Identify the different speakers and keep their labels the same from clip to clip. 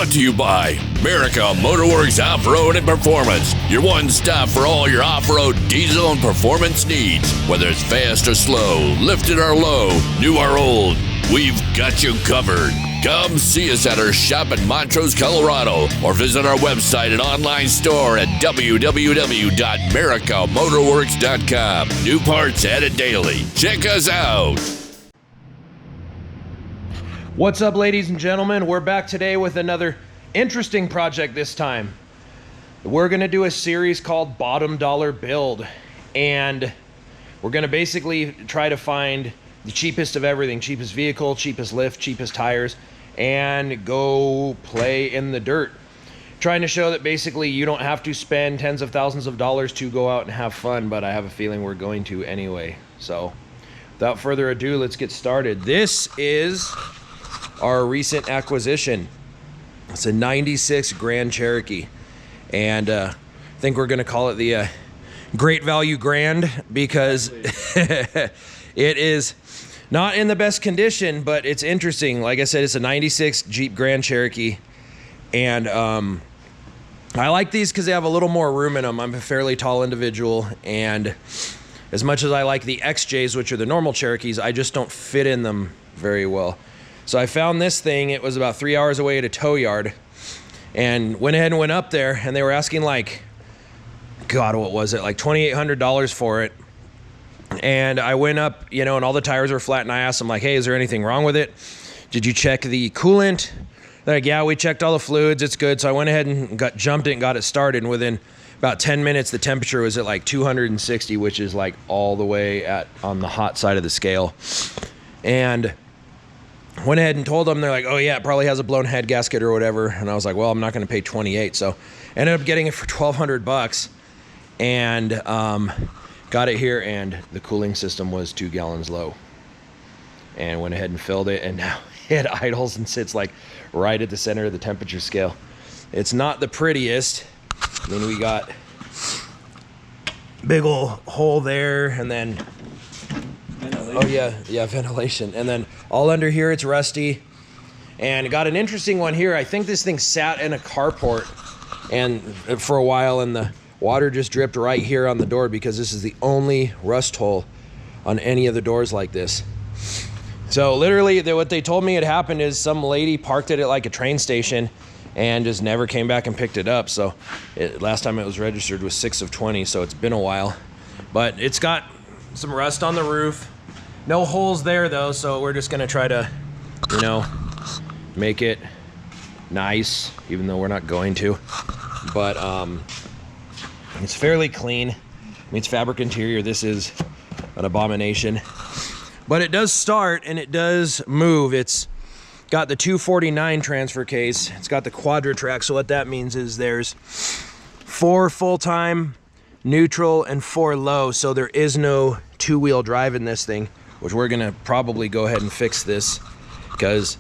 Speaker 1: Brought to you by Merica Motorworks Off-Road and Performance. Your one stop for all your off-road diesel and performance needs. Whether it's fast or slow, lifted or low, new or old, we've got you covered. Come see us at our shop in Montrose, Colorado, or visit our website and online store at www.mericamotorworks.com. New parts added daily. Check us out.
Speaker 2: What's up, ladies and gentlemen? We're back today with another interesting project this time. We're going to do a series called Bottom Dollar Build, and we're going to basically try to find the cheapest of everything, cheapest vehicle, cheapest lift, cheapest tires, and go play in the dirt. Trying to show that basically you don't have to spend tens of thousands of dollars to go out and have fun, but I have a feeling we're going to anyway. So without further ado, let's get started. This is our recent acquisition. It's a 96 Grand Cherokee, and I think we're going to call it the Great Value Grand because it is not in the best condition, but it's interesting. Like I said, it's a 96 Jeep Grand Cherokee, and I like these because they have a little more room in them. I'm a fairly tall individual, and as much as I like the XJs, which are the normal Cherokees, I just don't fit in them very well. So I found this thing. It was about 3 hours away at a tow yard, and went ahead and went up there, and they were asking like, God, what was it? Like $2,800 for it. And I went up, you know, and all the tires were flat, and I asked them like, hey, is there anything wrong with it? Did you check the coolant? They're like, yeah, we checked all the fluids. It's good. So I went ahead and jumped it and got it started. And within about 10 minutes, the temperature was at like 260, which is like all the way on the hot side of the scale. And went ahead and told them, they're like, oh yeah, it probably has a blown head gasket or whatever. And I was like, well, I'm not going to pay 28. So ended up getting it for $1,200 and got it here, and the cooling system was 2 gallons low, and went ahead and filled it, and now it idles and sits like right at the center of the temperature scale. It's not the prettiest. I mean, we got big old hole there, and then oh yeah, ventilation. And then all under here, it's rusty. And got an interesting one here. I think this thing sat in a carport and for a while, and the water just dripped right here on the door because this is the only rust hole on any of the doors like this. So literally what they told me had happened is some lady parked it at like a train station and just never came back and picked it up. So last time it was registered was 6 of 20, so it's been a while. But it's got some rust on the roof. No holes there though, so we're just gonna try to, you know, make it nice, even though we're not going to. But it's fairly clean. I mean, it's fabric interior. This is an abomination. But it does start and it does move. It's got the 249 transfer case. It's got the quadra-track. So what that means is there's 4 full-time, neutral, and 4 low. So there is no 2-wheel drive in this thing, which we're gonna probably go ahead and fix this because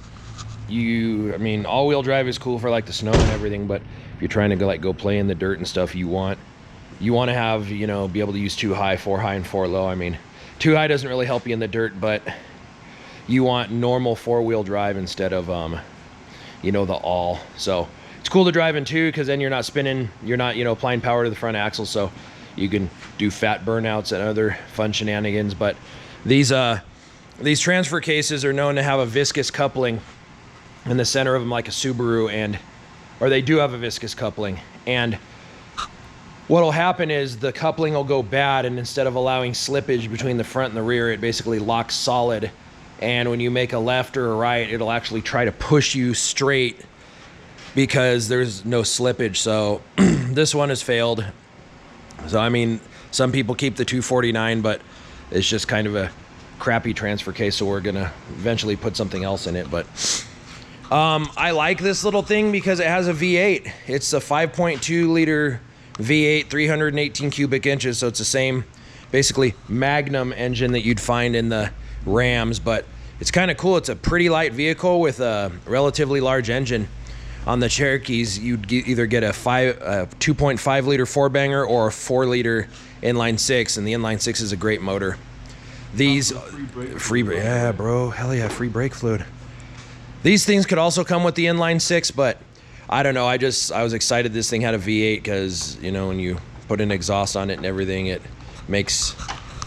Speaker 2: I mean, all-wheel drive is cool for like the snow and everything, but if you're trying to go play in the dirt and stuff, you want to have, you know, be able to use 2 high, 4 high, and 4 low. I mean, 2 high doesn't really help you in the dirt, but you want normal 4-wheel drive instead of, you know, the all. So it's cool to drive in 2 because then you're not spinning, you're not, you know, applying power to the front axle, so you can do fat burnouts and other fun shenanigans. But these transfer cases are known to have a viscous coupling in the center of them, like a Subaru, or they do have a viscous coupling, and what'll happen is the coupling will go bad, and instead of allowing slippage between the front and the rear, it basically locks solid. And when you make a left or a right, it'll actually try to push you straight because there's no slippage. So this one has failed. So I mean, some people keep the 249, but it's just kind of a crappy transfer case, so we're gonna eventually put something else in it. But I like this little thing because it has a V8. It's a 5.2 liter V8, 318 cubic inches, so it's the same basically Magnum engine that you'd find in the Rams, but it's kind of cool. It's a pretty light vehicle with a relatively large engine. On the Cherokees, you'd either get a 2.5 liter 4-banger or a 4 liter inline 6, and the inline 6 is a great motor. These free brake, yeah, bro, hell yeah, free brake fluid. These things could also come with the inline 6, but I don't know. I was excited this thing had a V8 because, you know, when you put an exhaust on it and everything, it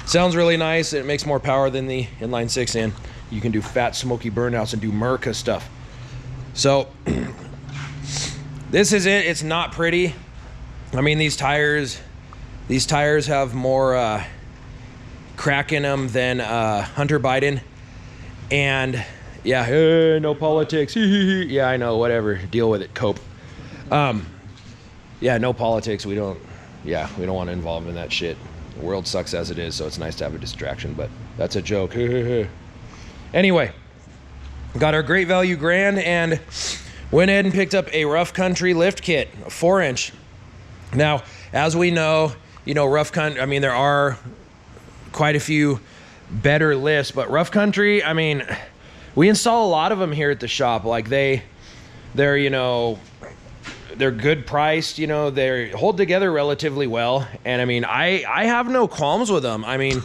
Speaker 2: sounds really nice. It makes more power than the inline six, and you can do fat smoky burnouts and do Merica stuff. So this is it. It's not pretty. I mean, these tires have more crack in them than Hunter Biden. And yeah, hey, no politics. Yeah, I know, whatever. Deal with it, cope. Yeah, no politics. We don't want to involve in that shit. The world sucks as it is, so it's nice to have a distraction, but that's a joke. Anyway, got our Great Value Grand and went ahead and picked up a Rough Country lift kit, a 4-inch. Now, as we know, you know, Rough Country, I mean, there are quite a few better lifts, but Rough Country, I mean, we install a lot of them here at the shop. Like they're, you know, they're good priced, you know, they hold together relatively well. And I mean, I have no qualms with them. I mean,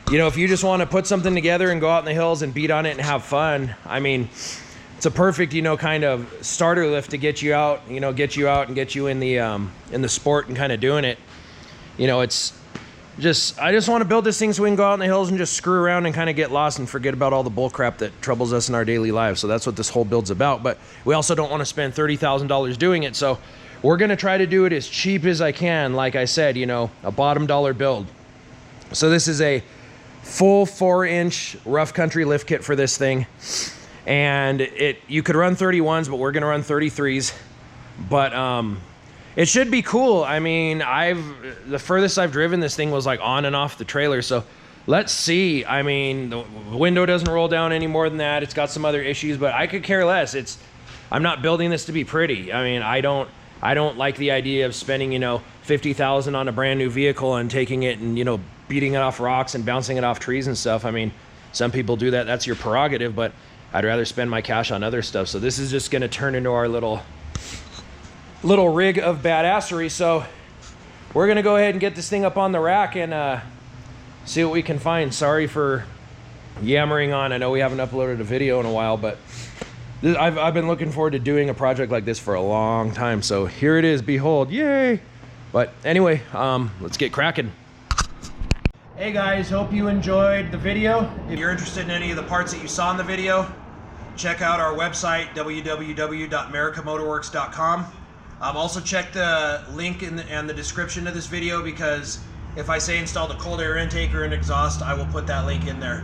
Speaker 2: you know, if you just want to put something together and go out in the hills and beat on it and have fun, I mean, it's a perfect, you know, kind of starter lift to get you out, you know, get you out and get you in the sport and kind of doing it. You know, it's just, I just want to build this thing so we can go out in the hills and just screw around and kind of get lost and forget about all the bull crap that troubles us in our daily lives. So that's what this whole build's about. But we also don't want to spend $30,000 doing it. So we're going to try to do it as cheap as I can. Like I said, you know, a bottom dollar build. So this is a full 4-inch Rough Country lift kit for this thing. And you could run 31s, but we're going to run 33s. But it should be cool. I mean, the furthest I've driven this thing was like on and off the trailer. So let's see. I mean, the window doesn't roll down any more than that. It's got some other issues, but I could care less. I'm not building this to be pretty. I mean, I don't like the idea of spending, you know, $50,000 on a brand new vehicle and taking it and, you know, beating it off rocks and bouncing it off trees and stuff. I mean, some people do that. That's your prerogative, but I'd rather spend my cash on other stuff. So this is just going to turn into our little rig of badassery. So we're going to go ahead and get this thing up on the rack and see what we can find. Sorry for yammering on. I know we haven't uploaded a video in a while, but I've been looking forward to doing a project like this for a long time. So here it is. Behold. Yay. But anyway, let's get cracking. Hey guys, hope you enjoyed the video. If you're interested in any of the parts that you saw in the video, check out our website, www.mericamotorworks.com. Also check the link and the description of this video, because if I say install the cold air intake or an exhaust, I will put that link in there.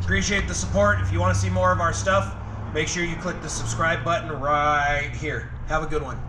Speaker 2: Appreciate the support. If you want to see more of our stuff, make sure you click the subscribe button right here. Have a good one.